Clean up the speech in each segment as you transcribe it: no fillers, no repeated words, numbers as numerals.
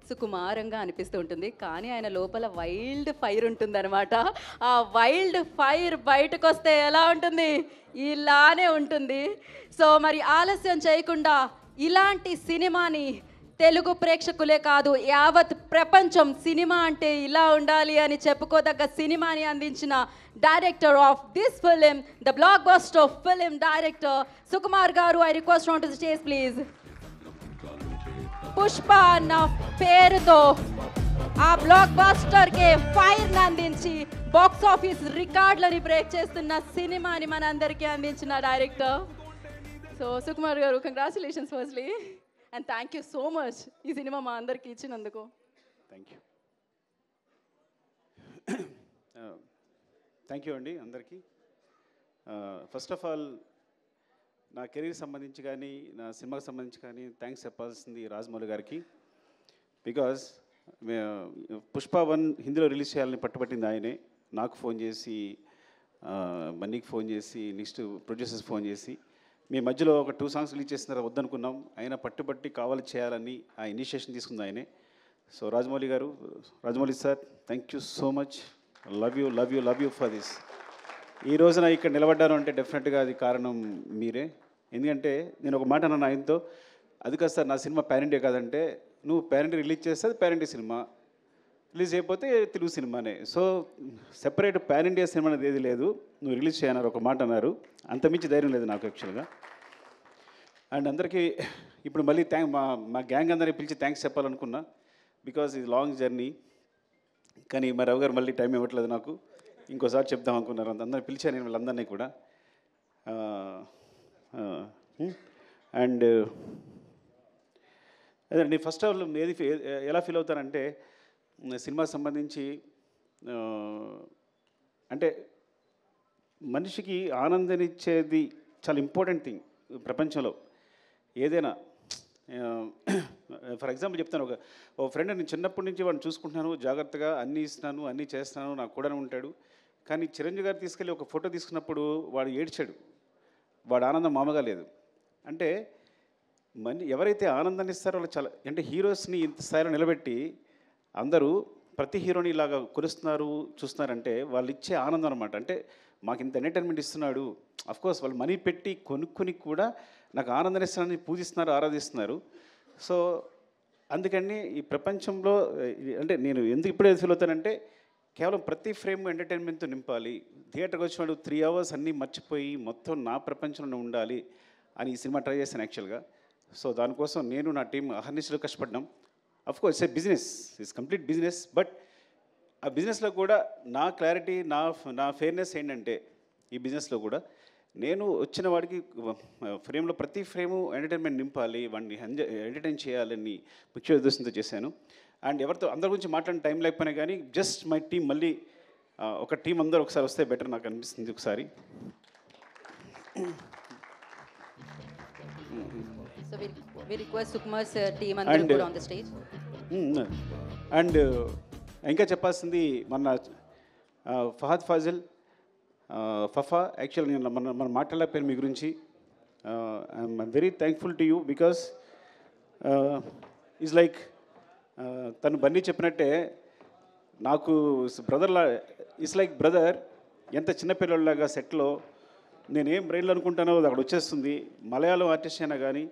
సుకుమారంగా అనిపిస్తూ ఉంటుంది. కానీ ఆయన లోపల వైల్డ్ ఫైర్ ఉంటుందన్నమాట. ఆ వైల్డ్ ఫైర్ బయటకొస్తే ఎలా ఉంటుంది? ఇలానే ఉంటుంది. సో మరి ఆలస్యం చేయకుండా ఇలాంటి సినిమాని తెలుగు ప్రేక్షకులే కాదు, యావత్ ప్రపంచం సినిమా అంటే ఇలా ఉండాలి అని చెప్పుకోదగ్గ సినిమాని అందించిన director of this film, the blockbuster film director Sukumar garu, I request on to the stage please. Pushpa అన్న పేరుతో ఆ బ్లాక్ బస్టర్ కే ఫైర్ అందించి బాక్స్ ఆఫీస్ రికార్డులని బ్రేక్ చేస్తున్న సినిమాని మనందరికీ అందించిన director. So Sukumar garu, congratulations firstly and thank you so much ఈ సినిమా మా అందరికీ ఇచ్చినందుకు. థ్యాంక్ యూ అండి అందరికీ. ఫస్ట్ ఆఫ్ ఆల్ నా కెరీర్ సంబంధించి కానీ నా సినిమాకి సంబంధించి కానీ థ్యాంక్స్ చెప్పాల్సింది రాజమౌళి గారికి. బికాజ్ పుష్ప 1 హిందీలో రిలీజ్ చేయాలని పట్టుబట్టింది ఆయనే. నాకు ఫోన్ చేసి, బన్నీకి ఫోన్ చేసి, నెక్స్ట్ ప్రొడ్యూసర్స్ ఫోన్ చేసి, మీ మధ్యలో ఒక 2 సాంగ్స్ రిలీజ్ చేస్తున్నారు వద్దనుకున్నాం, ఆయన పట్టుబట్టి కావాలి చేయాలని ఆ ఇనిషియేషన్ తీసుకుంది ఆయనే. సో రాజమౌళి గారు, Rajamouli sir, thank you so much. Love you love you love you for this. ఈ రోజున ఇక్కడ నిలబడ్డాను అంటే డెఫినెట్గా అది కారణం మీరే. ఎందుకంటే నేను ఒక మాట అన్నాను ఆయనతో, అది కాదు సార్ నా సినిమా పాన్ ఇండియా కాదంటే, నువ్వు పాన్ ఇండియా రిలీజ్ చేస్తే అది పాన్ ఇండియా సినిమా, రిలీజ్ అయిపోతే తెలుగు సినిమానే. So separate pan India cinema అనేది ఏది లేదు, నువ్వు రిలీజ్ చేయన్నారు ఒక మాట అన్నారు. అంతమించి ధైర్యం లేదు నాకు యాక్చువల్గా. అండ్ అందరికీ ఇప్పుడు మళ్ళీ మా గ్యాంగ్ అందరినీ పిలిచి థ్యాంక్స్ చెప్పాలనుకున్నా, బికాజ్ ఇది లాంగ్ జర్నీ. కానీ మా రావు గారు మళ్ళీ టైం ఇవ్వట్లేదు నాకు, ఇంకోసారి చెప్దాం అనుకున్నారు. అందరినీ పిలిచాను నేను వీళ్ళందరినీ కూడా. అండ్ అదే నేను ఫస్ట్ ఆఫ్ ఆల్ ఎలా ఫీల్ అవుతానంటే, సినిమాకి సంబంధించి అంటే మనిషికి ఆనందాన్నిచ్చేది చాలా ఇంపార్టెంట్ థింగ్ ప్రపంచంలో ఏదైనా. ఫర్ ఎగ్జాంపుల్ చెప్తాను, ఒక ఫ్రెండ్ నేను చిన్నప్పటి నుంచి వాడిని చూసుకుంటున్నాను, జాగ్రత్తగా అన్నీ ఇస్తున్నాను, అన్నీ చేస్తున్నాను, నాకు కూడా ఉంటాడు. కానీ చిరంజీవి గారు తీసుకెళ్ళి ఒక ఫోటో తీసుకున్నప్పుడు వాడు ఏడ్చాడు, వాడు ఆనందం మామూలుగా లేదు. అంటే ఎవరైతే ఆనందాన్ని ఇస్తారో వాళ్ళు చాలా, అంటే హీరోస్ని ఇంత స్థాయిలో నిలబెట్టి అందరూ ప్రతి హీరోని ఇలాగా కొలుస్తున్నారు చూస్తున్నారంటే వాళ్ళు ఇచ్చే ఆనందం అనమాట. అంటే మాకు ఇంత ఎంటర్టైన్మెంట్ ఇస్తున్నాడు, అఫ్కోర్స్ వాళ్ళు మనీ పెట్టి కొనుక్కొని కూడా నాకు ఆనందాన్ని ఇస్తున్నారని పూజిస్తున్నారు, ఆరాధిస్తున్నారు. సో అందుకని ఈ ప్రపంచంలో అంటే నేను ఎందుకు ఇప్పుడే ఫీల్ అవుతానంటే, కేవలం ప్రతి ఫ్రేమ్ ఎంటర్టైన్మెంట్తో నింపాలి, థియేటర్కి వచ్చినాడు 3 hours అన్నీ మర్చిపోయి మొత్తం నా ప్రపంచంలో ఉండాలి అని ఈ సినిమా ట్రై చేశాను యాక్చువల్గా. సో దానికోసం నేను నా టీం అహర్నిశలు కష్టపడ్డాం. Of course it's a business, it's complete business. But ఆ బిజినెస్లో కూడా నా క్లారిటీ, నా ఫెయిర్నెస్ ఏంటంటే, ఈ బిజినెస్లో కూడా నేను వచ్చిన వాడికి ఫ్రేమ్లో ప్రతి ఫ్రేము ఎంటర్టైన్మెంట్ నింపాలి, వాడిని ఎంటర్టైన్ చేయాలని ముఖ్య ఉద్దేశంతో చేశాను. అండ్ ఎవరితో అందరి గురించి మాట్లాడిన టైం లేకపోయినా కానీ జస్ట్ మై టీం మళ్ళీ ఒక టీం అందరూ ఒకసారి వస్తే బెటర్ నాకు అనిపిస్తుంది ఒకసారి. So we request Sukumar sir team and put on the stage. And ఇంకా చెప్పాల్సింది మన ఫహద్ ఫాజిల్, ఫఫా. యాక్చువల్ నేను మనం మాట్లాడలేకపోయాను మీ గురించి. I'm very thankful to you because is like తను బన్నీ చెప్పినట్టే నాకు బ్రదర్లా, ఇట్స్ లైక్ బ్రదర్. ఎంత చిన్నపిల్లలాగా సెట్లో నేనేం బ్రెయిన్లో అనుకుంటానో అది అక్కడ వచ్చేస్తుంది. మలయాళం ఆర్టిస్ట్ అయినా కానీ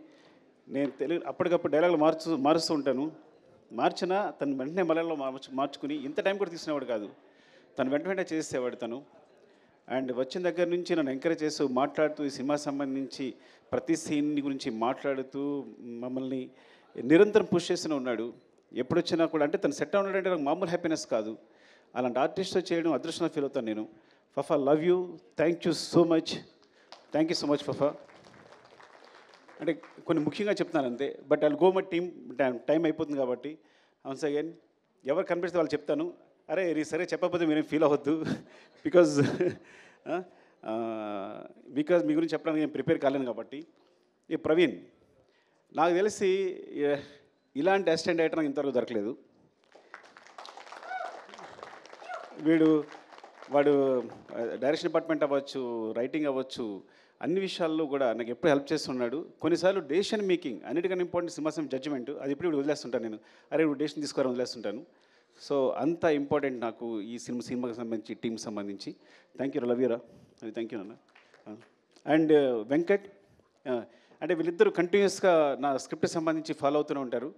నేను తెలుగు అప్పటికప్పుడు డైలాగులు మారుస్తూ ఉంటాను. మార్చినా తను వెంటనే మలయాళంలో మార్చుకుని ఇంత టైం కూడా తీసుకునేవాడు కాదు, తను వెంటనే చేసేవాడు తను. అండ్ వచ్చిన దగ్గర నుంచి నన్ను ఎంకరేజ్ చేస్తూ మాట్లాడుతూ ఈ సినిమా సంబంధించి ప్రతి సీన్ గురించి మాట్లాడుతూ మమ్మల్ని నిరంతరం పుష్ చేస్తూనే ఉన్నాడు. ఎప్పుడు వచ్చినా కూడా అంటే తను సెట్ ఉన్నాడంటే నాకు మామూలు హ్యాపీనెస్ కాదు. అలాంటి ఆర్టిస్ట్తో చేయడం అదృష్టంగా ఫీల్ అవుతాను నేను. Fafa, love you, thank you so much. Thank you so much Fafa. అంటే కొన్ని ముఖ్యంగా చెప్తున్నాను అంతే, but I go my team, time అయిపోతుంది కాబట్టి. వన్స్ అగైన్ ఎవరు కనిపిస్తే వాళ్ళు చెప్తాను. అరే సరే చెప్పకపోతే మీరేం ఫీల్ అవ్వద్దు, బికాజ్ మీ గురించి చెప్పడానికి నేను ప్రిపేర్ కాలేను కాబట్టి. ఈ ప్రవీణ్ నాకు తెలిసి ఇలాంటి అసిస్టెంట్ డైరెక్టర్ నాకు ఇంతవరకు దొరకలేదు. వాడు డైరెక్షన్ డిపార్ట్మెంట్ అవ్వచ్చు, రైటింగ్ అవ్వచ్చు, అన్ని విషయాల్లో కూడా నాకు ఎప్పుడు హెల్ప్ చేస్తున్నాడు. కొన్నిసార్లు డెసిషన్ మేకింగ్ అన్నిటికన్నా ఇంపార్టెంట్ సింహాసనం జడ్జిమెంట్, అది ఇప్పుడు వదిలేస్తుంటాను నేను. అరే ఇప్పుడు డెసిషన్ తీసుకోవాలని వదిలేస్తుంటాను. సో అంత ఇంపార్టెంట్ నాకు ఈ సినిమాకి సంబంధించి, టీంకి సంబంధించి. థ్యాంక్ యూ, లవ్ యూరా. అది థ్యాంక్ యూ అన్న. అండ్ వెంకట్, అంటే వీళ్ళిద్దరూ కంటిన్యూస్గా నా స్క్రిప్ట్కి సంబంధించి ఫాలో అవుతూనే ఉంటారు.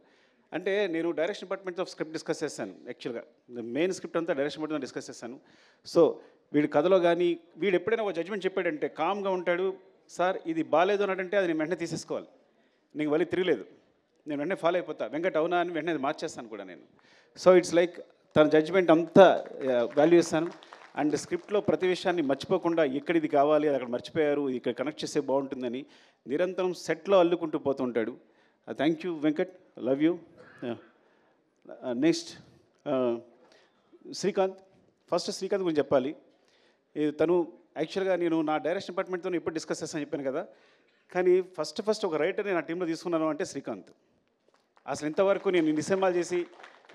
అంటే నేను డైరెక్షన్ డిపార్ట్మెంట్తో స్క్రిప్ట్ డిస్కస్ చేస్తాను. యాక్చువల్గా మెయిన్ స్క్రిప్ట్ అంతా డైరెక్షన్ డిపార్ట్మెంట్ డిస్కస్ చేస్తాను. సో వీడి కథలో కానీ వీడు ఎప్పుడైనా ఒక జడ్జ్మెంట్ చెప్పాడంటే కామ్గా ఉంటాడు. సార్ ఇది బాగాలేదు అన్నట్టే అది నేను వెంటనే తీసేసుకోవాలి, నీకు మళ్ళీ తిరగలేదు, నేను వెంటనే ఫాలో అయిపోతా. వెంకట్ అవునా అని వెంటనే అది మార్చేస్తాను కూడా నేను. సో ఇట్స్ లైక్ తన జడ్జ్మెంట్ అంతా వాల్యూ ఇస్తాను. అండ్ స్క్రిప్ట్లో ప్రతి విషయాన్ని మర్చిపోకుండా ఎక్కడ ఇది కావాలి, అది అక్కడ మర్చిపోయారు, ఇక్కడ కనెక్ట్ చేస్తే బాగుంటుందని నిరంతరం సెట్లో అల్లుకుంటూ పోతూ ఉంటాడు. Thank you Venkat, love you. Next Srikanth. First Srikanth గురించి చెప్పాలి. తను యాక్చువల్గా నేను నా డైరెక్షన్ డిపార్ట్మెంట్తో ఎప్పుడు డిస్కస్ చేస్తాను చెప్పాను కదా, కానీ ఫస్ట్ ఒక రైటర్ని నా టీంలో తీసుకున్నాను అంటే శ్రీకాంత్. అసలు ఇంతవరకు నేను ఇన్ని సినిమాలు చేసి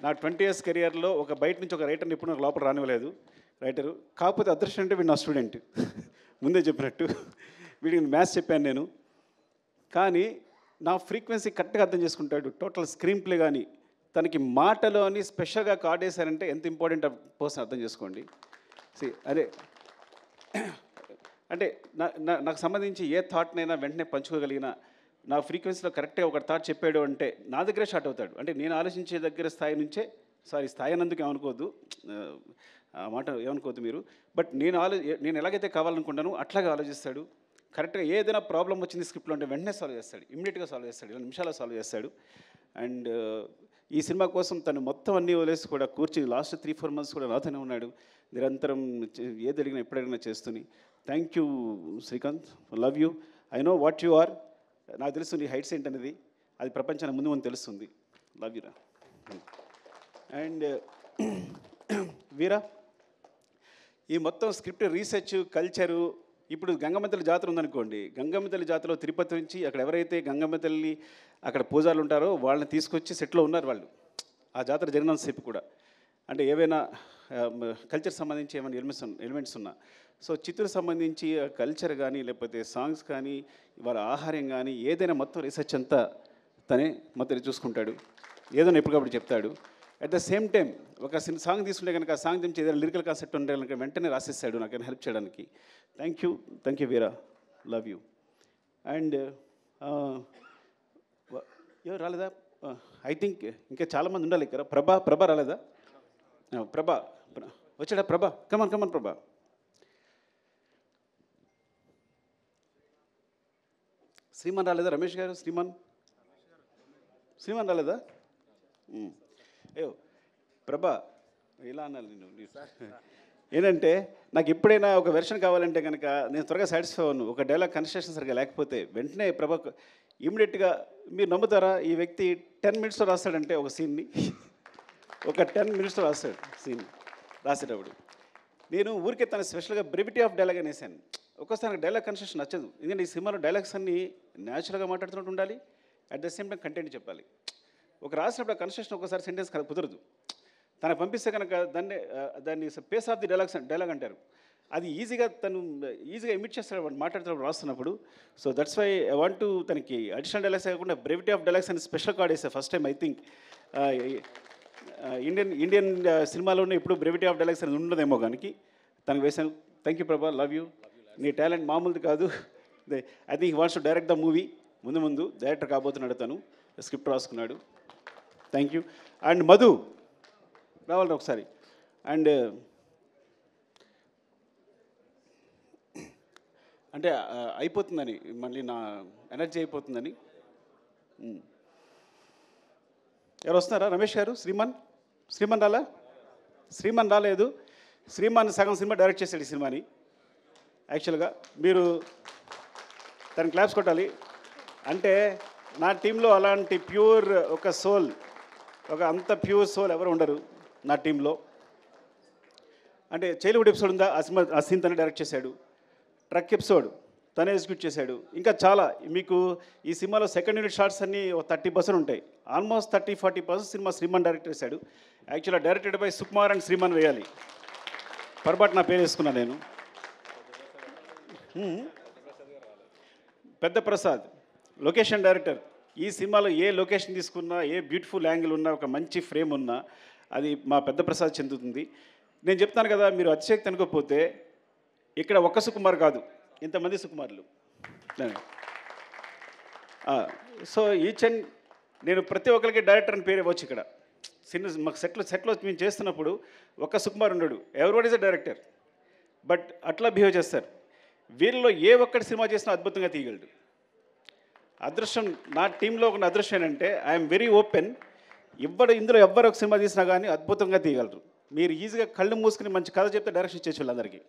నా 20 years కెరియర్లో ఒక బయట నుంచి ఒక రైటర్ని ఎప్పుడు నాకు లోపల రానివ్వలేదు రైటరు. కాకపోతే అదృష్టం అంటే వీడు నా స్టూడెంట్, ముందే చెప్పినట్టు వీడికి మ్యాథ్స్ చెప్పాను నేను. కానీ నా ఫ్రీక్వెన్సీ కరెక్ట్గా అర్థం చేసుకుంటాడు. టోటల్ స్క్రీన్ ప్లే కానీ తనకి మాటలో అని స్పెషల్గా కార్డ్ వేశారంటే ఎంత ఇంపార్టెంట్ పర్సన్ అర్థం చేసుకోండి. అదే అంటే నాకు సంబంధించి ఏ థాట్నైనా వెంటనే పంచుకోగలిగిన, నా ఫ్రీక్వెన్సీలో కరెక్ట్గా ఒక థాట్ చెప్పాడు అంటే నా దగ్గరే స్టార్ట్ అవుతాడు. అంటే నేను ఆలోచించే దగ్గర స్థాయి నుంచే, స్థాయి అన్నందుకు ఏమనుకోవద్దు, ఆ మాట ఏమనుకోవద్దు మీరు. బట్ నేను ఎలాగైతే కావాలనుకుంటానో అట్లాగే ఆలోచిస్తాడు. కరెక్ట్గా ఏదైనా ప్రాబ్లం వచ్చింది స్క్రిప్ట్లో అంటే వెంటనే సాల్వ్ చేస్తాడు, ఇమ్మీడియట్గా సాల్వ్ చేస్తాడు, 2 నిమిషాల్లో సాల్వ్ చేస్తాడు. అండ్ ఈ సినిమా కోసం తను మొత్తం అన్నీ వదిలేసి కూడా కూర్చుని లాస్ట్ 3-4 months కూడా నాతోనే ఉన్నాడు. నిరంతరం ఏది అడిగినా ఎప్పుడడిగినా చేస్తూని. Thank you Srikanth, love you. I know what you are. నాకు తెలుసు నీ హైట్స్ ఏంటనేది, అది ప్రపంచానికి ముందు తెలుస్తుంది. లవ్ యూరా. అండ్ వీరా, ఈ మొత్తం స్క్రిప్ట్ రీసెర్చ్ కల్చరు. ఇప్పుడు గంగమ్మ తల్లి జాతర ఉందనుకోండి, గంగమ్మ తల్లి జాతరలో తిరుపతి నుంచి అక్కడ ఎవరైతే గంగమ్మ తల్లి అక్కడ పూజారులు ఉంటారో వాళ్ళని తీసుకొచ్చి సెట్లో ఉన్నారు వాళ్ళు ఆ జాతర జరిగినంతసేపు కూడా. అంటే ఏవైనా కల్చర్ సంబంధించి ఏమైనా ఎలిమెంట్స్ ఉన్నా. సో చిత్తూరు సంబంధించి కల్చర్ కానీ లేకపోతే సాంగ్స్ కానీ వాళ్ళ ఆహార్యం కానీ ఏదైనా మొత్తం రీసెర్చ్ అంతా తనే మొత్తం చూసుకుంటాడు, ఏదైనా ఎప్పటికప్పుడు చెప్తాడు. అట్ ద సేమ్ టైం ఒక సాంగ్ తీసుకుంటే కనుక ఆ సాంగ్ నుంచి ఏదైనా లిరికల్ కాన్సెప్ట్ ఉంటే కనుక వెంటనే రాసిస్తాడు నాకు హెల్ప్ చేయడానికి. Thank you Veera, love you. And ఎవరు రాలేదా? ఐ థింక్ ఇంకా చాలామంది ఉండాలి ఇక్కడ. ప్రభా రాలేదా? ప్రభా వచ్చాడా? కమన్ ప్రభా. శ్రీమాన్ రాలేదా? రమేష్ గారు, శ్రీమాన్ రాలేదా? అయ్యో ప్రభా, ఇలా అన్నాను నేను. ఏంటంటే నాకు ఎప్పుడైనా ఒక వెర్షన్ కావాలంటే కనుక నేను త్వరగా సాటిస్ఫై అవ్వను. ఒక డైలాగ్ కన్స్ట్రక్షన్ సరిగా లేకపోతే వెంటనే ప్రభా ఇమీడియట్గా, మీరు నమ్ముతారా, ఈ వ్యక్తి 10 minutesలో రాస్తాడంటే ఒక సీన్ని, ఒక 10 minutesలో రాస్తాడు సీన్. రాసేటప్పుడు నేను ఊరికే తన స్పెషల్గా బ్రెవిటీ ఆఫ్ డైలాగ్ అని వేసాను. ఒక్కోసారి నాకు డైలాగ్ కన్స్ట్రక్షన్ నచ్చదు, ఎందుకంటే ఈ సినిమాలో డైలాగ్స్ అన్నీ న్యాచురల్గా మాట్లాడుతున్నట్టు ఉండాలి, at the same time content చెప్పాలి. ఒక రాసినప్పుడు ఆ కన్స్ట్రక్షన్ ఒకసారి సెంటెన్స్ కుదరదు. తనకు పంపిస్తే కనుక దాన్ని పేస్ ఆఫ్ ది డైలాగ్ అంటారు. అది తను ఈజీగా ఇమిట్ చేస్తాడు వాడు మాట్లాడుతున్నప్పుడు, రాస్తున్నప్పుడు. So that's why I want to తనకి అడిషనల్ డైలాగ్స్ కాకుండా బ్రెవిటీ ఆఫ్ డైలాగ్స్ అని స్పెషల్ కార్డ్ వేసా first time. I think Indian సినిమాలోనే ఇప్పుడు బ్రెవిటీ ఆఫ్ డైలాగ్స్ అనేది ఉండదేమో కానీ తనకు వేశాను. థ్యాంక్ యూ ప్రభా, లవ్ యూ. నీ టాలెంట్ మామూలుది కాదు. I think wants to direct the movie. ముందు డైరెక్టర్ కాబోతున్నాడు, తను స్క్రిప్ట్ రాసుకున్నాడు. Thank you. అండ్ మధు రావాలి ఒకసారి. అండ్ అంటే అయిపోతుందని, మళ్ళీ నా ఎనర్జీ అయిపోతుందని. ఎవరు వస్తున్నారా? రమేష్ గారు, శ్రీమాన్ రాలా? శ్రీమాన్ రాలేదు. శ్రీమాన్ సగం సినిమా డైరెక్ట్ చేశాడు ఈ సినిమాని. యాక్చువల్గా మీరు తను క్లాప్స్ కొట్టాలి. అంటే నా టీంలో అలాంటి ప్యూర్ ఒక సోల్, ఒక అంత ప్యూర్ సోల్ ఎవరు ఉండరు నా టీంలో. అంటే చైల్డ్హుడ్ ఎపిసోడ్ ఉందా, ఆ సీన్ తనే డైరెక్ట్ చేశాడు. ట్రక్ ఎపిసోడ్ తనే ఎగ్జిక్యూట్ చేశాడు. ఇంకా చాలా మీకు ఈ సినిమాలో సెకండ్ యూనిట్ షార్ట్స్ అన్నీ 30% ఉంటాయి. ఆల్మోస్ట్ 30-40% సినిమా శ్రీమాన్ డైరెక్ట్ చేశాడు. యాక్చువల్గా directed by Sukumar and Sriman వేయాలి, పొరపాటు నా పేరు వేసుకున్నాను నేను. పెద్ద ప్రసాద్ లొకేషన్ డైరెక్టర్. ఈ సినిమాలో ఏ లొకేషన్ తీసుకున్నా, ఏ బ్యూటిఫుల్ యాంగిల్ ఉన్నా, ఒక మంచి ఫ్రేమ్ ఉన్నా అది మా పెద్ద ప్రసాద్ చెందుతుంది. నేను చెప్తాను కదా, మీరు అతిశక్తి అనుకోకపోతే ఇక్కడ ఒక్క సుకుమార్ కాదు, ఇంతమంది సుకుమార్లు. సో ఈచ్ అండ్ నేను ప్రతి ఒక్కరికి డైరెక్టర్ అని పేరు ఇవ్వచ్చు. ఇక్కడ మాకు సెట్లో మేము చేస్తున్నప్పుడు ఒక్క సుకుమార్ ఉండడు, everyone is a director. But అట్లా బిహేవ్ చేస్తారు. వీళ్ళలో ఏ ఒక్కటి సినిమా చేసినా అద్భుతంగా తీయగలడు. అదృష్టం, నా టీంలో ఉన్న అదృష్టం ఏంటంటే ఐఎమ్ వెరీ ఓపెన్. ఇందులో ఎవ్వరు ఒక సినిమా తీసినా కానీ అద్భుతంగా తీయగలరు. మీరు ఈజీగా కళ్ళు మూసుకుని మంచి కథ చెప్తే డైరెక్షన్ ఇచ్చేచ్చు వాళ్ళందరికీ,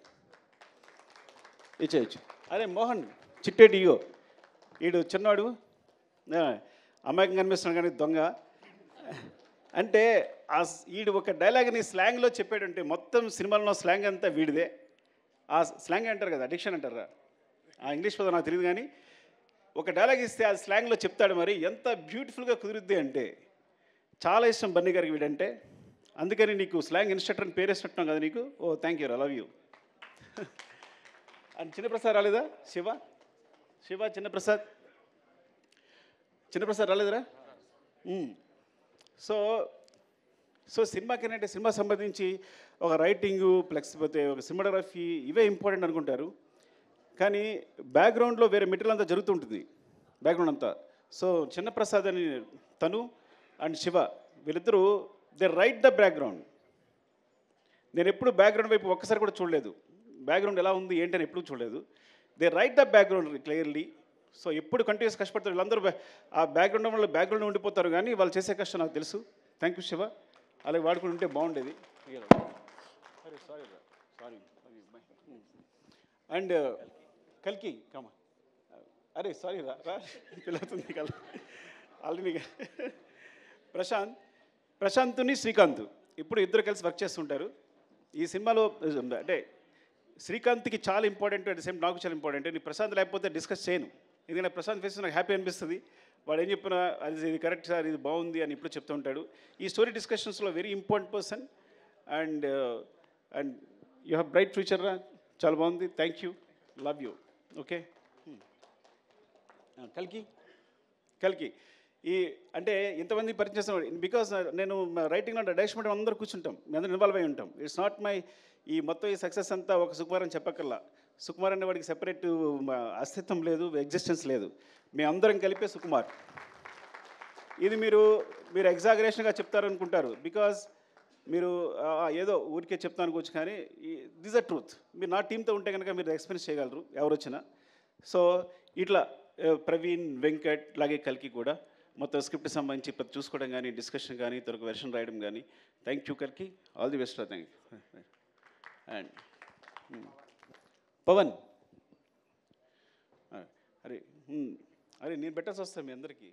ఇచ్చేయచ్చు. అదే మోహన్ చిట్టేటి ఇగో, వీడు చిన్నవాడు అమాయకం కనిపిస్తున్నాడు కానీ దొంగ అంటే వీడు ఒక డైలాగ్ని స్లాంగ్లో చెప్పాడంటే మొత్తం సినిమాలో స్లాంగ్ అంతా వీడిదే. ఆ స్లాంగ్ అంటారు కదా, అడిక్షన్ అంటారా, ఆ ఇంగ్లీష్ పదం నాకు తెలియదు కానీ ఒక డైలాగ్ ఇస్తే ఆ స్లాంగ్లో చెప్తాడు. మరి ఎంత బ్యూటిఫుల్గా కుదురుద్ది అంటే చాలా ఇష్టం బన్నీ గారికి వీడంటే. అందుకని నీకు స్లాంగ్ ఇన్స్ట్రక్టర్ అని పేరేసినట్టున్నాం కదా నీకు. Oh thank you, I love you. And Chinnaprasad రాలేదా? శివ చిన్నప్రసాద్ రాలేదురా? సో సినిమాకి ఏంటంటే సినిమా సంబంధించి ఒక రైటింగు ప్లస్ పోతే ఒక సినిమాటోగ్రఫీ ఇవే ఇంపార్టెంట్ అనుకుంటారు. కానీ బ్యాక్గ్రౌండ్లో వేరే మెటీరియల్ అంతా జరుగుతుంటుంది, బ్యాక్గ్రౌండ్ అంతా. సో చిన్నప్రసాద్ అని తను అండ్ శివ వీళ్ళిద్దరూ దే రైట్ ద బ్యాక్గ్రౌండ్. నేను ఎప్పుడు బ్యాక్గ్రౌండ్ వైపు ఒక్కసారి కూడా చూడలేదు, బ్యాక్గ్రౌండ్ ఎలా ఉంది ఏంటని ఎప్పుడు చూడలేదు. They right the background clearly. So ఎప్పుడు కంటిన్యూస్ కష్టపడతారు వీళ్ళందరూ. ఆ బ్యాక్గ్రౌండ్ వల్ల బ్యాక్గ్రౌండ్ ఉండిపోతారు కానీ వాళ్ళు చేసే కష్టం నాకు తెలుసు. థ్యాంక్ యూ శివ, అలాగే వాడుకుని ఉంటే బాగుండేది. సారీ. అండ్ కల్కి కమా, అరే సారీ రా పిల్లవుతుంది కల్ ఆల్రెడీ. ప్రశాంత్ని శ్రీకాంత్ ఇప్పుడు ఇద్దరు కలిసి వర్క్ చేస్తుంటారు ఈ సినిమాలో. అంటే శ్రీకాంత్కి చాలా ఇంపార్టెంట్, అట్ ద సేమ్ నాకు చాలా ఇంపార్టెంట్. నేను ప్రశాంత్ లేకపోతే డిస్కస్ చేయను, ఎందుకంటే ప్రశాంత్ ఫేస్ నాకు హ్యాపీ అనిపిస్తుంది. వాడు ఏం చెప్పినా అది ఇది కరెక్ట్ సార్, ఇది బాగుంది అని ఇప్పుడు చెప్తూ ఉంటాడు. ఈ స్టోరీ డిస్కషన్స్లో very important person. And you have bright future రా, చాలా బాగుంది. Thank you, love you. Okay. కల్కి ఈ అంటే ఇంతమంది పరిచయం చేస్తాను బికాస్ నేను రైటింగ్లో డైరెక్షన్ అంటే అందరూ కూర్చుంటాం, మేము అందరూ ఇన్వాల్వ్ అయి ఉంటాం. ఇట్స్ నాట్ మై ఈ మొత్తం ఈ సక్సెస్ అంతా ఒక సుకుమార్ అని చెప్పక్కర్లా. సుకుమార్ అనే వాడికి సెపరేట్ అస్తిత్వం లేదు, ఎగ్జిస్టెన్స్ లేదు. మేమందరం కలిపే సుకుమార్. ఇది మీరు ఎగ్జాగరేషన్గా చెప్తారనుకుంటారు, బికాజ్ మీరు ఏదో ఊరికే చెప్తాను అనుకోవచ్చు, కానీ దిస్ అ ట్రూత్. మీరు నా టీంతో ఉంటే కనుక మీరు ఎక్స్పీరియన్స్ చేయగలరు ఎవరు వచ్చినా. సో ఇట్లా ప్రవీణ్, వెంకట్, అలాగే కల్కి కూడా మొత్తం స్క్రిప్ట్ సంబంధించి ప్రతి చూసుకోవడం కానీ, డిస్కషన్ కానీ, తొరకు వెర్షన్ రాయడం కానీ. థ్యాంక్ యూ కల్కి, all the best. Thank you. And Pavan, అరే నేను పెట్టాల్సి వస్తాను మీ అందరికీ.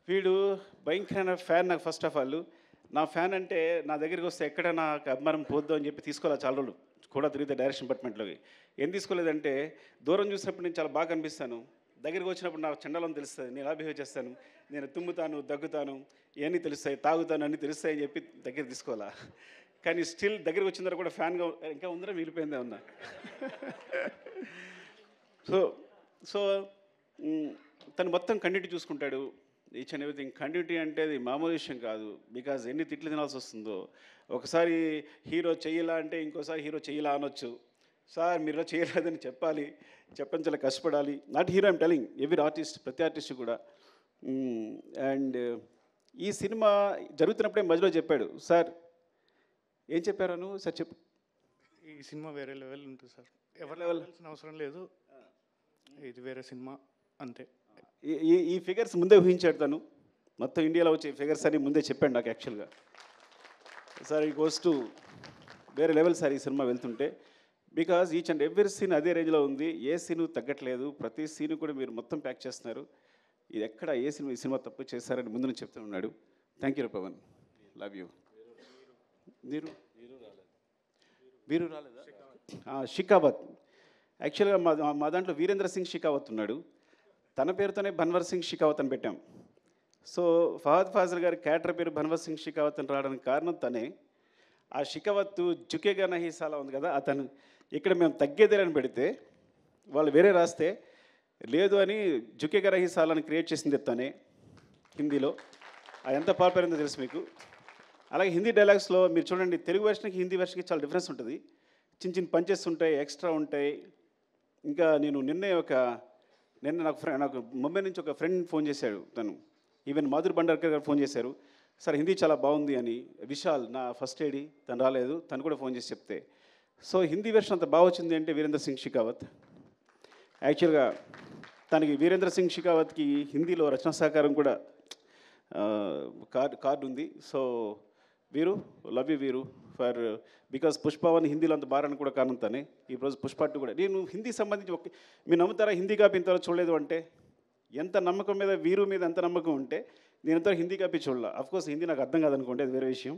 వీడు భయంకరమైన ఫ్యాన్ నాకు. ఫస్ట్ ఆఫ్ ఆల్ నా ఫ్యాన్ అంటే నా దగ్గరికి వస్తే ఎక్కడ నాకు అభిమానం పోద్దు అని చెప్పి తీసుకోవాలి. చాలా రోజులు కూడా తిరిగితే డైరెక్షన్ డిపార్ట్మెంట్లోకి ఏం తీసుకోలేదంటే, దూరం చూసినప్పుడు నేను చాలా బాగా కనిపిస్తాను, దగ్గరికి వచ్చినప్పుడు నాకు చండాలం తెలుస్తుంది, నేను ఎలా బిహేవ్ చేస్తాను, నేను తుమ్ముతాను, దగ్గుతాను, ఇవన్నీ తెలుస్తాయి, తాగుతాను, అన్నీ తెలుస్తాయి అని చెప్పి దగ్గర తీసుకోవాలా. కానీ స్టిల్ దగ్గరికి వచ్చిన తర్వాత కూడా ఫ్యాన్గా ఇంకా ఉందరా మిగిలిపోయిందే ఉన్నా. సో తను మొత్తం కంటిన్యూటీ చూసుకుంటాడు, ఈచ్ అండ్ ఎవ్రీథింగ్. కంటిన్యూటీ అంటే అది మామూలు విషయం కాదు, బికాజ్ ఎన్ని తిట్లు తినాల్సి వస్తుందో. ఒకసారి హీరో చెయ్యలా అంటే ఇంకోసారి హీరో చెయ్యలా అనొచ్చు. సార్ మీరు చేయలేదని చెప్పాలి, చాలా కష్టపడాలి. Not hero I'm telling, every artist, ప్రతి ఆర్టిస్ట్ కూడా. అండ్ ఈ సినిమా జరుగుతున్నప్పుడే మధ్యలో చెప్పాడు, సార్ ఏం చెప్పారను సార్ చెప్పు. ఈ సినిమా వేరే లెవెల్ ఉంటుంది సార్, ఎవరి లెవెల్ అవసరం లేదు, ఇది వేరే సినిమా అంతే. ఈ ఫిగర్స్ ముందే ఊహించాడు తను, మొత్తం ఇండియాలో వచ్చే ఫిగర్స్ అని ముందే చెప్పాడు నాకు యాక్చువల్గా. సార్ ఈ గోస్ టు వేరే లెవెల్ సార్ ఈ సినిమా వెళ్తుంటే, because each and every scene అదే రేంజ్లో ఉంది, ఏ సీను తగ్గట్లేదు, ప్రతి సీను కూడా మీరు మొత్తం ప్యాక్ చేస్తున్నారు. ఇది ఎక్కడ ఈ సినిమా తప్పు చేస్తారని ముందు నుంచి చెప్తూ ఉన్నాడు. Thank you Pavan, love you. వీరు రాలేదా? షికావత్. యాక్చువల్గా మా దాంట్లో వీరేంద్ర సింగ్ షికావత్ ఉన్నాడు, తన పేరుతోనే భన్వర్ సింగ్ షికావత్ అని పెట్టాం. సో ఫహద్ ఫాజిల్ గారి క్యారెక్టర్ పేరు భన్వర్ సింగ్ షికావత్ అని రావడానికి కారణం తనే. ఆ షికావత్ జుకేగా నహీ సాలా ఉంది కదా, అతను ఇక్కడ మేము తగ్గేదేలని పెడితే వాళ్ళు వేరే రాస్తే లేదు అని జుకేగా రహీ సాలని క్రియేట్ చేసింది తనే హిందీలో. అది ఎంత పాపులర్ తెలుసు మీకు. అలాగే హిందీ డైలాగ్స్లో మీరు చూడండి, తెలుగు వెర్షన్కి హిందీ వెర్షన్కి చాలా డిఫరెన్స్ ఉంటుంది. చిన్న చిన్న పంచెస్ ఉంటాయి, ఎక్స్ట్రా ఉంటాయి. ఇంకా నేను నిన్న నాకు ముంబై నుంచి ఒక ఫ్రెండ్ ఫోన్ చేశాడు. తను ఈవెన్ మాధురి భండార్కర్ గారు ఫోన్ చేశారు, సార్ హిందీ చాలా బాగుంది అని. విశాల్ నా ఫస్ట్ ఏడి తను రాలేదు, తను కూడా ఫోన్ చేసి చెప్తే. సో హిందీ వెర్షన్ అంత బాగా వచ్చింది అంటే వీరేంద్ర సింగ్ షెకావత్. యాక్చువల్గా తనకి వీరేంద్ర సింగ్ షెకావత్కి హిందీలో రచనా సహకారం కూడా కార్డు ఉంది. సో వీరు లవ్ యూ వీరు ఫర్ బికాస్ పుష్పవన్ హిందీలో అంత బారని కూడా కారణం తనే. ఈరోజు పుష్ప 2 కూడా నేను హిందీ సంబంధించి మీరు నమ్ముతారా హిందీ కాపీ ఇంతవరకు చూడలేదు అంటే? ఎంత నమ్మకం మీద వీరు మీద ఎంత నమ్మకం ఉంటే నేను ఎంతో హిందీ కాపీ చూడాల. అఫ్కోర్స్ హిందీ నాకు అర్థం కాదనుకోండి, అది వేరే విషయం.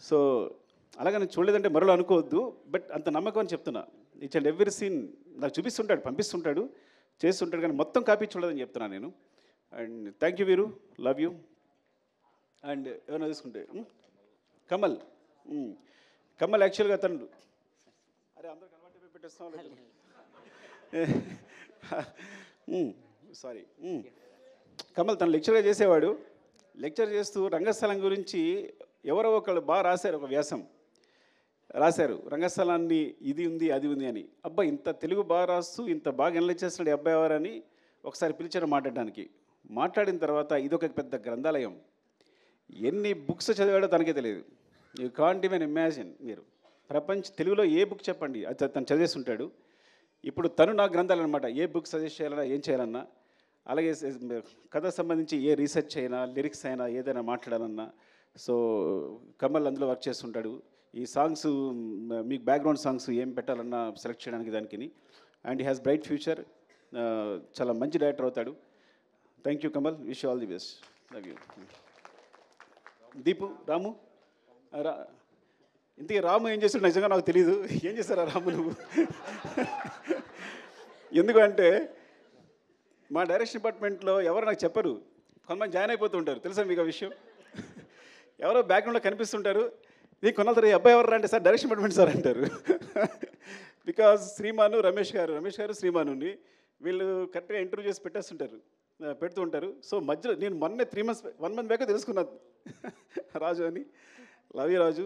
సో అలాగే నేను చూడలేదంటే మరో అనుకోవద్దు, బట్ అంత నమ్మకం అని చెప్తున్నా. ఈచ్ అండ్ ఎవ్రీ సీన్ నాకు చూపిస్తుంటాడు, పంపిస్తుంటాడు, చేస్తుంటాడు, కానీ మొత్తం కాపీ చూడలేదని చెప్తున్నాను నేను. అండ్ థ్యాంక్ యూ వీరు, లవ్ యూ. అండ్ ఏమైనా తీసుకుంటే కమల్ యాక్చువల్గా తను అరే అందరూ కన్వర్ట్ పెట్టేస్తాం సారీ. కమల్ తను లెక్చర్గా చేసేవాడు. లెక్చర్ చేస్తూ రంగస్థలం గురించి ఎవరో ఒకళ్ళు బాగా రాశారు, ఒక వ్యాసం రాశారు, రంగస్థలాన్ని ఇది ఉంది అది ఉంది అని. అబ్బా ఇంత తెలుగు బాగా రాస్తూ ఇంత బాగా ఎనలైజ్ చేస్తున్నాడు ఈ అబ్బాయి ఎవరని ఒకసారి పిలిచారు మాట్లాడడానికి. మాట్లాడిన తర్వాత ఇదొక పెద్ద గ్రంథాలయం, ఎన్ని బుక్స్ చదివాడో తనకే తెలియదు. You can't even imagine. మీరు తెలుగులో ఏ బుక్ చెప్పండి అది తను చదివేస్తుంటాడు. ఇప్పుడు తను నా గ్రంథాలు అనమాట, ఏ బుక్ సజెస్ట్ చేయాలన్నా ఏం చేయాలన్నా. అలాగే కథ సంబంధించి ఏ రీసెర్చ్ అయినా లిరిక్స్ అయినా ఏదైనా మాట్లాడాలన్నా సో కమల్ అందులో వర్క్ చేస్తుంటాడు. ఈ సాంగ్స్ మీకు బ్యాక్గ్రౌండ్ సాంగ్స్ ఏం పెట్టాలన్నా సెలెక్ట్ చేయడానికి దానికి. And he has bright future, చాలా మంచి డైరెక్టర్ అవుతాడు. Thank you Kamal, wish all the best, love you. Deepu Ramu ఇంతకీ రాము ఏం చేస్తాడు నిజంగా నాకు తెలియదు. ఏం చేస్తారా రాము నువ్వు? ఎందుకంటే మా డైరెక్షన్ డిపార్ట్మెంట్లో ఎవరు నాకు చెప్పరు, కొంతమంది జాయిన్ అయిపోతూ ఉంటారు. తెలుసా మీకు ఆ విషయం? ఎవరో బ్యాక్గ్రౌండ్లో కనిపిస్తుంటారు, నీకు కొనాలి అబ్బాయి ఎవరు అంటే సార్ డైరెక్షన్ డిపార్ట్మెంట్ సార్ అంటారు. బికాజ్ శ్రీమాను రమేష్ గారు శ్రీమానుని వీళ్ళు కరెక్ట్గా ఇంటర్వ్యూ చేసి పెడుతూ ఉంటారు. సో మధ్యలో నేను మొన్నే 1 month బ్యాక్ తెలుసుకున్నాను రాజు అని. లవ్ యూ రాజు.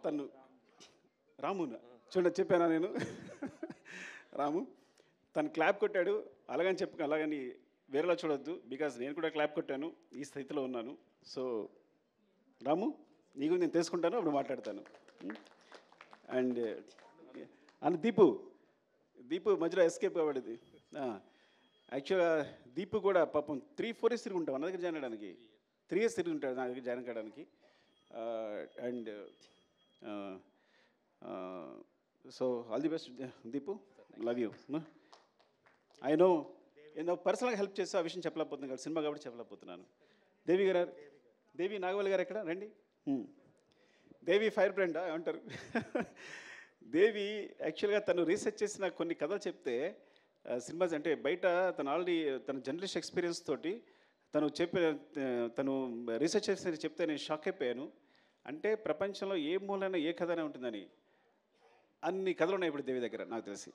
తను రాము చూడండి చెప్పానా నేను రాము తను క్లాప్ కొట్టాడు. అలాగని వేరేలా చూడొద్దు, బికాజ్ నేను కూడా క్లాప్ కొట్టాను, ఈ స్థితిలో ఉన్నాను. సో రాము నీకు నేను తెలుసుకుంటాను, అప్పుడు మాట్లాడతాను. అండ్ దీపు మధ్యలో ఎస్కేప్ కాబడింది. యాక్చువల్గా దీపు కూడా పాపం 3-4 years తిరిగి ఉంటాం నా దగ్గర జాయిన్ అవ్వడానికి. 3 years తిరిగి ఉంటాడు నా దగ్గర జాయిన్ కావడానికి. And so all the best Deepu, love you. I no నేను పర్సనల్గా హెల్ప్ చేస్తే ఆ విషయం చెప్పలేకపోతున్నాను కదా, సినిమా కాబట్టి చెప్పలేకపోతున్నాను. దేవి నాగవల్లి గారు ఎక్కడ రండి. దేవి ఫైర్ బ్రాండా ఏమంటారు? దేవి యాక్చువల్గా తను రీసెర్చ్ చేసిన కొన్ని కథలు చెప్తే సినిమాస్ అంటే బయట తను ఆల్రెడీ తన జర్నలిస్ట్ ఎక్స్పీరియన్స్ తోటి తను రీసెర్చ్ చేసి చెప్తే నేను షాక్ అయిపోయాను. అంటే ప్రపంచంలో ఏ మూలైనా ఏ కథనే ఉంటుందని అన్ని కథలు ఉన్నాయి ఇప్పుడు దేవి దగ్గర. నాకు తెలిసి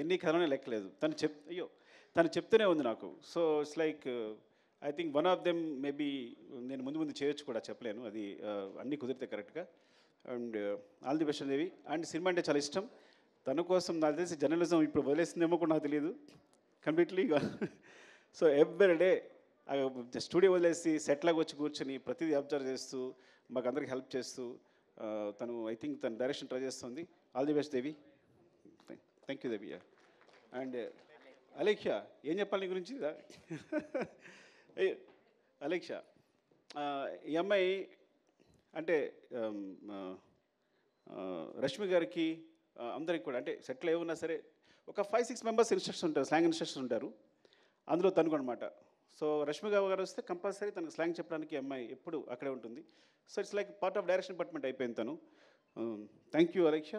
ఎన్ని కథలనే లెక్కలేదు. తను చెప్తూనే ఉంది నాకు. So it's like I think one of them maybe నేను ముందు చేయొచ్చు కూడా, చెప్పలేను, అది అన్నీ కుదిరితే కరెక్ట్గా. And all the best Devi. And cinema అంటే చాలా ఇష్టం తన కోసం. నాకు తెలిసి జర్నలిజం ఇప్పుడు వదిలేసిందేమో కూడా నాకు తెలియదు completely. So every day studio వదిలేసి సెట్లాగా వచ్చి కూర్చొని ప్రతిదీ అబ్జర్వ్ చేస్తూ మాకు అందరికి హెల్ప్ చేస్తూ తను ఐ థింక్ తన డైరెక్షన్ ట్రై చేస్తుంది. All the best Devi. Thank you Devi. And Alekhya ఏం చెప్పాలి నీ గురించి? అలేఖ్య ఈ అమ్మాయి అంటే రష్మి గారికి అందరికి కూడా అంటే సెట్లో ఏమున్నా సరే ఒక 5-6 members ఇన్స్ట్రక్టర్స్ ఉంటారు, స్లాంగ్ ఇన్స్ట్రక్టర్స్ ఉంటారు. అందులో తనుకు అనమాట. సో రష్మి గారు వస్తే కంపల్సరీ తనకు స్లాంగ్ చెప్పడానికి అమ్మాయి ఎప్పుడు అక్కడే ఉంటుంది. So it's like part of direction department అయిపోయింది తను. Thank you Alekhya,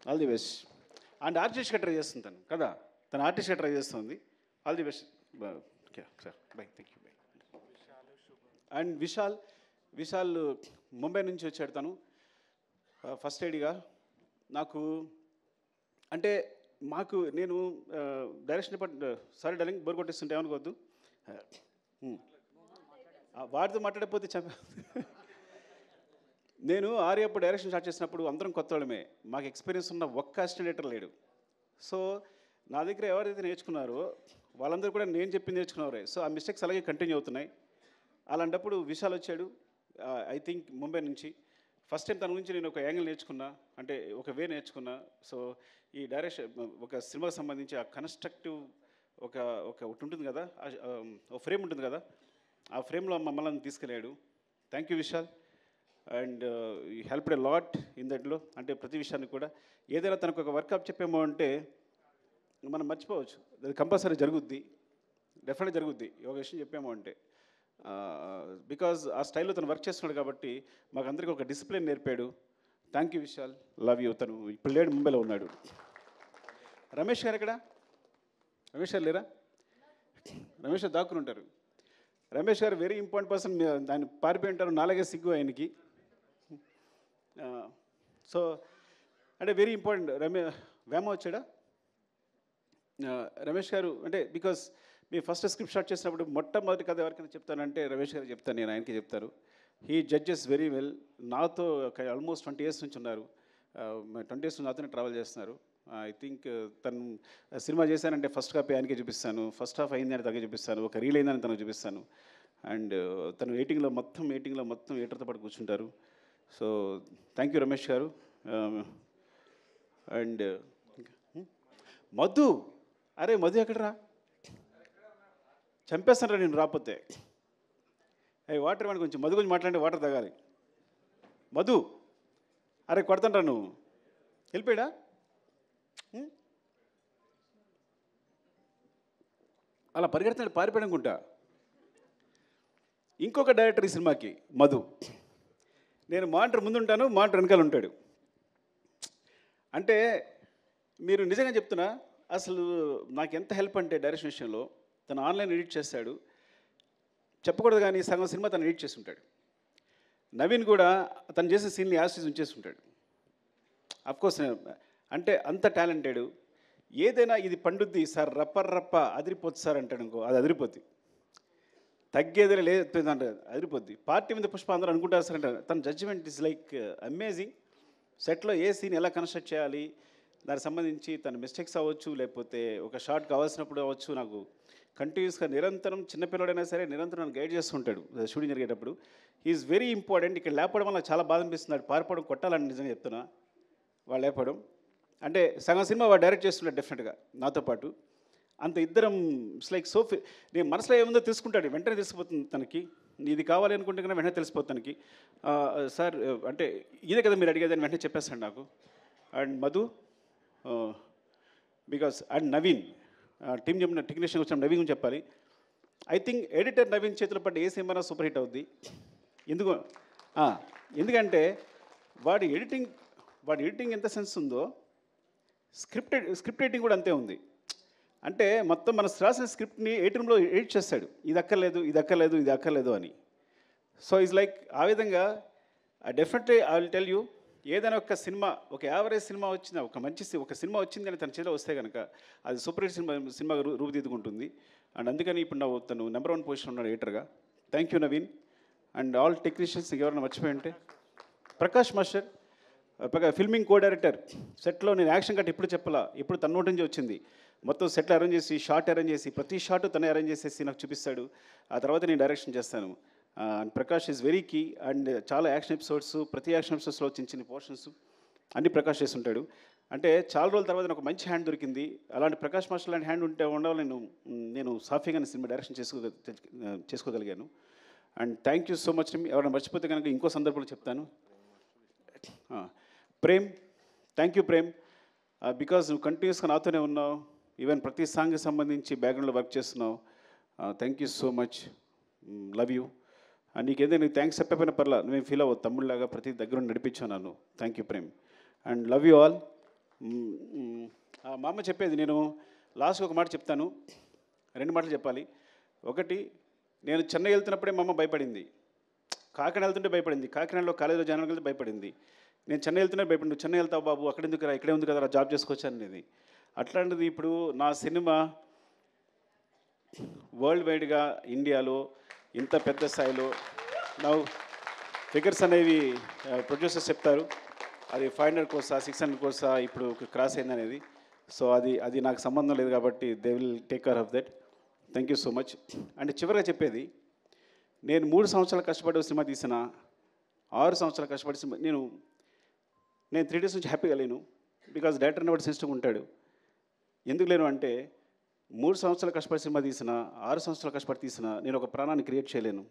all the best. And ఆర్టిస్ట్గా ట్రై చేస్తుంది తను కదా, తను ఆర్టిస్ట్గా ట్రై చేస్తుంది. All the best sir, bye, thank you, bye. And Vishal Mumbai నుంచి వచ్చాడు తను ఫస్ట్ ఎయిడ్గా. నాకు అంటే మాకు నేను direction department sorry darling bore కొట్టేస్తుంటే ఏమనుకోవద్దు. వాడితో మాట్లాడకపోతే నేను ఆర్యప్పుడు డైరెక్షన్ స్టార్ట్ చేసినప్పుడు అందరం కొత్త వాళ్ళమే, మాకు ఎక్స్పీరియన్స్ ఉన్న ఒక్క అసిస్టెంట్ డైరెక్టర్ లేడు. సో నా దగ్గర ఎవరైతే నేర్చుకున్నారో వాళ్ళందరూ కూడా నేను చెప్పింది నేర్చుకున్నారే. సో ఆ మిస్టేక్స్ అలాగే కంటిన్యూ అవుతున్నాయి. అలాంటప్పుడు విశాల్ వచ్చాడు, ఐ థింక్ ముంబై నుంచి. ఫస్ట్ టైం తన గురించి నేను ఒక యాంగిల్ నేర్చుకున్నా, అంటే ఒక వే నేర్చుకున్నా. సో ఈ డైరెక్షన్ ఒక సినిమాకి సంబంధించి ఆ కన్స్ట్రక్టివ్ ఒకటి ఉంటుంది కదా, ఒక ఫ్రేమ్ ఉంటుంది కదా, ఆ ఫ్రేమ్లో మమ్మల్ని తీసుకెళ్ళాడు. Thank you Vishal. అండ్ ఈ హెల్ప్డ్ ఎ లాట్ ఇన్ దట్లో. అంటే ప్రతి విషయాన్ని కూడా ఏదైనా తనకు ఒక వర్కప్ చెప్పామో అంటే మనం మర్చిపోవచ్చు, అది కంపల్సరీ జరుగుద్ది, డెఫినెట్గా జరుగుద్ది ఒక విషయం చెప్పామో అంటే. బికాజ్ ఆ స్టైల్లో తను వర్క్ చేస్తున్నాడు కాబట్టి మాకు అందరికీ ఒక డిసిప్లిన్ నేర్పాడు. Thank you Vishal, love you. తను ఇప్పుడు లేడు, ముంబైలో ఉన్నాడు. రమేష్ గారు ఎక్కడ? రమేష్ గారు లేరా? రమేష్ గారు దాక్కుని ఉంటారు. రమేష్ గారు వెరీ ఇంపార్టెంట్ పర్సన్. ఆయన పారిపోయి ఉంటారు, నాలాగే సిగ్గు ఆయనకి. సో అంటే వెరీ ఇంపార్టెంట్. వేమ వచ్చాడా? రమేష్ గారు అంటే because me first script start చేసినప్పుడు మొట్టమొదటి కథ ఎవరికైనా చెప్తానంటే రమేష్ గారు చెప్తాను, నేను ఆయనకి చెప్తారు. He judges very well. నాతో ఆల్మోస్ట్ 20 years నుంచి ఉన్నారు. 20 years నుంచి నాతోనే ట్రావెల్ చేస్తున్నారు. ఐ థింక్ తను సినిమా చేశానంటే ఫస్ట్ కాపీ ఆయనకే చూపిస్తాను, ఫస్ట్ హాఫ్ అయిందని తనకే చూపిస్తాను, ఒక రీల్ అయిందని తనకు చూపిస్తాను. అండ్ తను ఎయిటింగ్లో మొత్తం ఎయిటర్తో పాటు కూర్చుంటారు. సో థ్యాంక్ యూ రమేష్ గారు. అండ్ మధు, అరే మధు ఎక్కడరా? చంపేస్తానరా నేను రాకపోతే. అయ్యి వాటర్ ఇవ్వండి, కొంచెం మధు గురించి మాట్లాడి వాటర్ తాగాలి. మధు, అరే కొడతానరా నువ్వు, వెళ్ళిపోయాడా? అలా పరిగెడుతున్నాడు, పారిపోయాడు అనుకుంటా. ఇంకొక డైరెక్టర్ ఈ సినిమాకి మధు. నేను మానిటర్ ముందుంటాను, మానిటర్ వెనకాల ఉంటాడు. అంటే మీరు నిజంగా చెప్తున్నా, అసలు నాకు ఎంత హెల్ప్ అంటే డైరెక్షన్ విషయంలో, తను ఆన్లైన్ ఎడిట్ చేస్తాడు, చెప్పకూడదు కానీ సగం సినిమా తను ఎడిట్ చేసి ఉంటాడు. నవీన్ కూడా తను చేసే సీన్ని యాసిస్ ఉంచేసి ఉంటాడు. అఫ్కోర్స్ అంటే అంత టాలెంటెడ్. ఏదైనా ఇది పండుద్ది సార్, రప్ప అదిరిపోద్ది సార్ అంటాడు అనుకో, అది అదిరిపోద్ది. తగ్గేదే లేదు అంటే అదిరిపోద్ది. పార్టీ మీద పుష్ప అందరూ అనుకుంటారు సార్ అంటే తన జడ్జిమెంట్ ఇస్ లైక్ అమేజింగ్. సెట్లో ఏ సీన్ ఎలా కన్స్ట్రక్ట్ చేయాలి, దానికి సంబంధించి తన మిస్టేక్స్ అవ్వచ్చు, లేకపోతే ఒక షార్ట్ కావాల్సినప్పుడు అవ్వచ్చు, నాకు కంటిన్యూస్గా నిరంతరం, చిన్నపిల్లడైనా సరే నిరంతరం నన్ను గైడ్ చేస్తుంటాడు షూటింగ్ జరిగేటప్పుడు. Is very important. ఇక్కడ లేపడం వల్ల చాలా బాధ అనిపిస్తుంది. పారిపోవడం కొట్టాలని నిజంగా చెప్తున్నా. వాళ్ళు లేపడం అంటే సగం సినిమా వాడు డైరెక్ట్ చేస్తున్నాడు డెఫినెట్గా నాతో పాటు. అంత ఇద్దరం ఇట్స్ లైక్ సో నేను మనసులో ఏముందో తెలుసుకుంటాడు, వెంటనే తెలిసిపోతుంది తనకి. ఇది కావాలి అనుకుంటే కన్నా వెంటనే తెలిసిపోతుంది తనకి. సార్ అంటే ఇదే కదా మీరు అడిగేదని వెంటనే చెప్పేస్తాడు నాకు. And Madhu because and Naveen team చెప్పిన టెక్నీషియన్ వచ్చిన నవీన్ గురించి చెప్పాలి. ఐ థింక్ ఎడిటర్ నవీన్ చేతులు పడ్డ ఏ సినిమా సూపర్ హిట్ అవుద్ది. ఎందుకంటే వాడి ఎడిటింగ్ ఎంత సెన్స్ ఉందో స్క్రిప్ట్ రైటింగ్ కూడా అంతే ఉంది. అంటే మొత్తం మన రాసిన స్క్రిప్ట్ని 8 roomలో ఎడిట్ చేస్తాడు, ఇది అక్కర్లేదు అని. సో ఈజ్ లైక్ ఆ విధంగా definitely I will tell you, ఏదైనా ఒక సినిమా, ఒక యావరేజ్ సినిమా వచ్చినా, ఒక సినిమా వచ్చింది అని తన చేతిలో వస్తే కనుక అది సూపర్ హిట్ సినిమాగా రూపుదిద్దుకుంటుంది. అండ్ అందుకని ఇప్పుడు తను నెంబర్ 1 పొజిషన్ ఉన్నాడు ఎడిటర్గా. Thank you Naveen and all technicians. ఎవరైనా మర్చిపోయి ఉంటే Prakash master filming co director. సెట్లో నేను యాక్షన్ కట్ ఎప్పుడు చెప్పాలా, ఇప్పుడు తన నోటి నుంచి వచ్చింది. మొత్తం సెట్లు అరేంజ్ చేసి, షార్ట్ అరేంజ్ చేసి, ప్రతి షార్ట్ తనే అరేంజ్ చేసేసి నాకు చూపిస్తాడు. ఆ తర్వాత నేను డైరెక్షన్ చేస్తాను. And Prakash is very key. And చాలా యాక్షన్ ఎపిసోడ్స్, ప్రతి యాక్షన్ ఎపిసోడ్స్లో చిన్న పోర్షన్స్ అన్ని ప్రకాష్ చేస్తుంటాడు. అంటే చాలా రోజుల తర్వాత నాకు మంచి హ్యాండ్ దొరికింది. అలాంటి ప్రకాష్ మాస్టర్ లాంటి హ్యాండ్ ఉండాలి నేను సాఫీగా సినిమా డైరెక్షన్ చేసుకోగలిగాను. And thank you so much. ఎవరైనా మర్చిపోతే కనుక ఇంకో సందర్భంలో చెప్తాను. Prem, thank you Prem, because నువ్వు కంటిన్యూస్గా నాతోనే ఉన్నావు. ఈవెన్ ప్రతి సాంగ్కి సంబంధించి బ్యాక్గ్రౌండ్లో వర్క్ చేస్తున్నావు. Thank you so much, love you. నీకేదైనా నీకు థ్యాంక్స్ చెప్పకపోయినా పర్లా, నువ్వేం ఫీల్ అవ్వదు, తమ్ముళ్ళలాగా ప్రతి దగ్గర నడిపించావు నన్ను. Thank you Prem and love you all. మా అమ్మ చెప్పేది, నేను లాస్ట్కి ఒక మాట చెప్తాను, 2 మాటలు చెప్పాలి. ఒకటి, నేను చెన్నై వెళ్తున్నప్పుడే మా అమ్మ భయపడింది, కాకినాడ వెళ్తుంటే భయపడింది, కాకినాడలో కాలేజీలో జాయిన్ వెళ్తే భయపడింది. నేను చెన్నై వెళ్తున్నా భయపడి, నువ్వు చెన్నై వెళ్తావు బాబు, అక్కడ ఎందుకు రా, ఇక్కడే ఉంది కదా జాబ్ చేసుకోవచ్చు అనేది. అట్లాంటిది ఇప్పుడు నా సినిమా వరల్డ్ వైడ్గా ఇండియాలో ఇంత పెద్ద స్థాయిలో నా ఫిగర్స్ అనేవి ప్రొడ్యూసర్స్ చెప్తారు, అది 500 కోర్సా 600 కోర్సా ఇప్పుడు క్రాస్ అయింది అనేది. సో అది నాకు సంబంధం లేదు కాబట్టి they will take care of that. Thank you so much. And చివరిగా చెప్పేది, నేను 3 సంవత్సరాలు కష్టపడి సినిమా తీసిన, 6 సంవత్సరాలు కష్టపడి సినిమా నేను 3 days నుంచి హ్యాపీగా లేను. బికాజ్ డైరెక్టర్ అనేవాడు సెన్సిటివ్గా ఉంటాడు. ఎందుకు లేను అంటే 3 సంవత్సరాలు కష్టపడి సినిమా తీసిన, 6 సంవత్సరాలు కష్టపడి తీసిన, నేను ఒక ప్రాణాన్ని క్రియేట్ చేయలేను.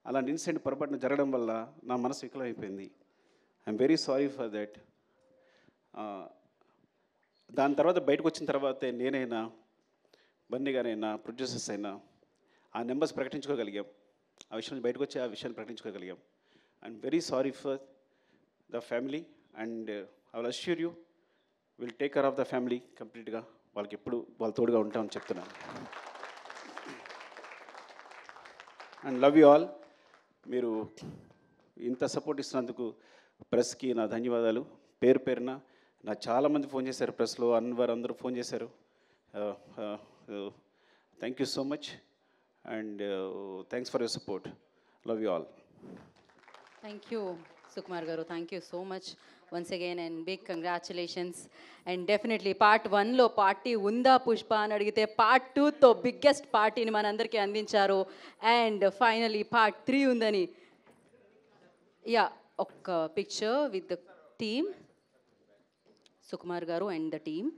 అలాంటి ఇన్సిడెంట్ పొరపాటున జరగడం వల్ల నా మనసు వికలమైపోయింది. I'm very sorry for that. దాని తర్వాత బయటకు వచ్చిన తర్వాతే నేనైనా, బన్నీ గారైనా, ప్రొడ్యూసర్స్ అయినా ఆ నెంబర్స్ ప్రకటించుకోగలిగాం. ఆ విషయం నుంచి బయటకు వచ్చి ఆ విషయాన్ని ప్రకటించుకోగలిగాం. I'm very sorry for the family and I will assure you will take care of the family కంప్లీట్గా. వాళ్ళకి ఎప్పుడు వాళ్ళ తోడుగా ఉంటామని చెప్తున్నాను. And love you all. మీరు ఇంత సపోర్ట్ ఇస్తున్నందుకు ప్రెస్కి నా ధన్యవాదాలు. పేరు పేరున నా చాలామంది ఫోన్ చేశారు, ప్రెస్లో అన్వర్ అందరూ ఫోన్ చేశారు. Thank you so much and thanks for your support. Love you all. Thank you Sukumar garu, thank you so much once again and big congratulations. And definitely part 1లో పార్టీ ఉందా పుష్ప అని అడిగితే పార్ట్ 2తో బిగ్గెస్ట్ పార్టీని మనందరికీ అందించారు. అండ్ ఫైనలీ పార్ట్ 3 ఉందని. Yeah, ఒక్క picture with the team, Sukumar గారు అండ్ ద టీమ్.